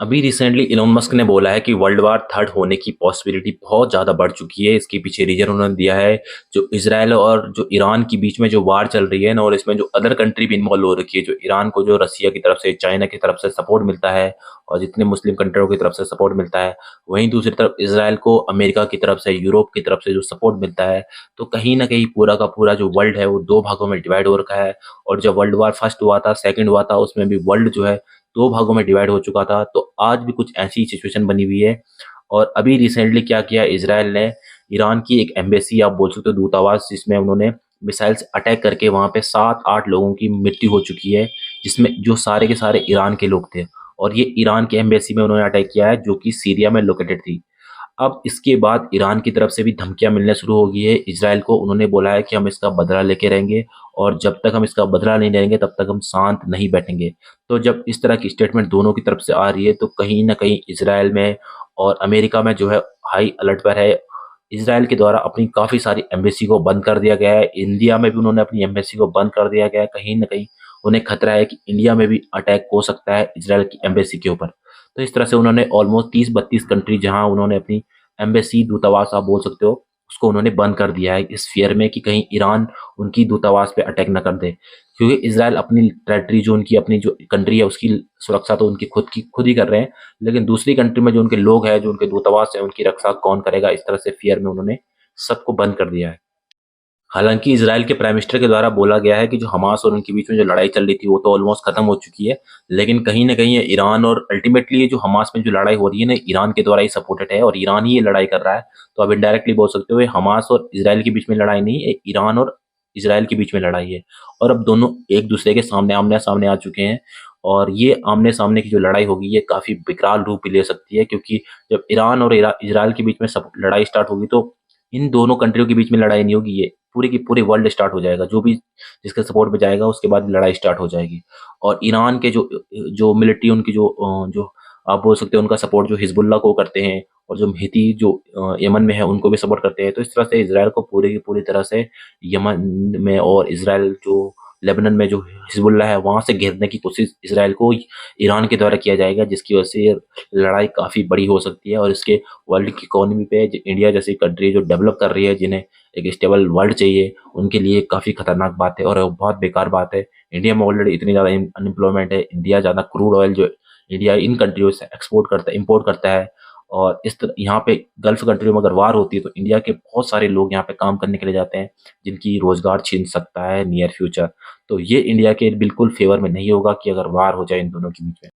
अभी recently Elon Musk ने बोला है कि वर्ल्ड वार थर्ड होने की पॉसिबिलिटी बहुत ज़्यादा बढ़ चुकी है। इसके पीछे रीज़न उन्होंने दिया है, जो इज़राइल और जो ईरान के बीच में जो वार चल रही है ना, और इसमें जो अदर कंट्री भी इन्वॉल्व हो रखी है, जो ईरान को जो रसिया की तरफ से, चाइना की तरफ से सपोर्ट मिलता है और जितने मुस्लिम कंट्रियों की तरफ से सपोर्ट मिलता है, वहीं दूसरी तरफ इज़राइल को अमेरिका की तरफ से, यूरोप की तरफ से जो सपोर्ट मिलता है, तो कहीं न कहीं पूरा का पूरा जो वर्ल्ड है, वो 2 भागों में डिवाइड हो रखा है। और जब वर्ल्ड वार फर्स्ट हुआ था, सेकंड हुआ था, उसमें भी वर्ल्ड जो है 2 भागों में डिवाइड हो चुका था, तो आज भी कुछ ऐसी सिचुएशन बनी हुई है। और अभी रिसेंटली क्या किया इज़राइल ने, ईरान की एक एम्बेसी आप बोल सकते हो, दूतावास, जिसमें उन्होंने मिसाइल से अटैक करके वहाँ पे 7-8 लोगों की मृत्यु हो चुकी है, जिसमें जो सारे के सारे ईरान के लोग थे। और ये ईरान की एम्बेसी में उन्होंने अटैक किया है, जो कि सीरिया में लोकेटेड थी। अब इसके बाद ईरान की तरफ से भी धमकियाँ मिलने शुरू हो गई है इज़राइल को। उन्होंने बोला है कि हम इसका बदला लेके रहेंगे और जब तक हम इसका बदला नहीं लेंगे तब तक हम शांत नहीं बैठेंगे। तो जब इस तरह की स्टेटमेंट दोनों की तरफ से आ रही है, तो कहीं न कहीं इज़राइल में और अमेरिका में जो है हाई अलर्ट पर है। इज़राइल के द्वारा अपनी काफ़ी सारी एम्बेसी को बंद कर दिया गया है। इंडिया में भी उन्होंने अपनी एम्बेसी को बंद कर दिया गया है। कहीं न कहीं उन्हें खतरा है कि इंडिया में भी अटैक हो सकता है इज़राइल की एम्बेसी के ऊपर। तो इस तरह से उन्होंने ऑलमोस्ट 30-32 कंट्री, जहाँ उन्होंने अपनी एम्बेसी, दूतावास आप बोल सकते हो, उसको उन्होंने बंद कर दिया है, इस फ़ियर में कि कहीं ईरान उनकी दूतावास पे अटैक ना कर दे। क्योंकि इज़राइल अपनी टेरिटरी, जो उनकी अपनी जो कंट्री है, उसकी सुरक्षा तो उनकी खुद ही कर रहे हैं, लेकिन दूसरी कंट्री में जो उनके लोग हैं, जो उनके दूतावास है, उनकी रक्षा कौन करेगा? इस तरह से फ़ियर में उन्होंने सबको बंद कर दिया है। हालाँकि इज़राइल के प्राइम मिनिस्टर के द्वारा बोला गया है कि जो हमास और उनके बीच में जो लड़ाई चल रही थी, वो तो ऑलमोस्ट खत्म हो चुकी है। लेकिन कहीं न कहीं ये ईरान और अल्टीमेटली ये जो हमास में जो लड़ाई हो रही है ना, ईरान के द्वारा ही सपोर्टेड है और ईरान ही ये लड़ाई कर रहा है। तो आप इनडायरेक्टली बोल सकते हो, ये हमास और इज़राइल के बीच में लड़ाई नहीं है, ये ईरान और इज़राइल के बीच में लड़ाई है। और अब दोनों एक-दूसरे के सामने आमने-सामने आ चुके हैं। और ये आमने-सामने की जो लड़ाई होगी, ये काफ़ी विकराल रूप ले सकती है, क्योंकि जब ईरान और इज़राइल के बीच में सब लड़ाई स्टार्ट होगी, तो इन दोनों कंट्रियों के बीच में लड़ाई नहीं होगी, ये पूरे की पूरे वर्ल्ड स्टार्ट हो जाएगा। जो भी जिसके सपोर्ट में जाएगा, उसके बाद लड़ाई स्टार्ट हो जाएगी। और ईरान के जो मिलिट्री, उनकी जो आप बोल सकते हो, उनका सपोर्ट जो हिज़्बुल्लाह को करते हैं, और जो हूथी जो यमन में है, उनको भी सपोर्ट करते हैं। तो इस तरह से इज़राइल को पूरी की पूरी तरह से यमन में और इज़राइल जो लेबनान में जो हिज़्बुल्लाह है, वहाँ से घेरने की कोशिश इज़राइल को ईरान के द्वारा किया जाएगा, जिसकी वजह से लड़ाई काफ़ी बड़ी हो सकती है। और इसके वर्ल्ड की इकोनॉमी पे, इंडिया जैसी कंट्री जो डेवलप कर रही है, जिन्हें एक स्टेबल वर्ल्ड चाहिए, उनके लिए काफ़ी खतरनाक बात है और बहुत बेकार बात है। इंडिया में ऑलरेडी इतनी ज़्यादा अनएम्प्लॉयमेंट है। इंडिया ज़्यादा क्रूड ऑयल जो इंडिया इन कंट्रियों से एक्सपोर्ट करता है, इम्पोर्ट करता है। और इस तरह यहाँ पे गल्फ कंट्रियों में अगर वार होती है, तो इंडिया के बहुत सारे लोग यहाँ पे काम करने के लिए जाते हैं, जिनकी रोजगार छीन सकता है नियर फ्यूचर। तो ये इंडिया के बिल्कुल फेवर में नहीं होगा कि अगर वार हो जाए इन दोनों के बीच में।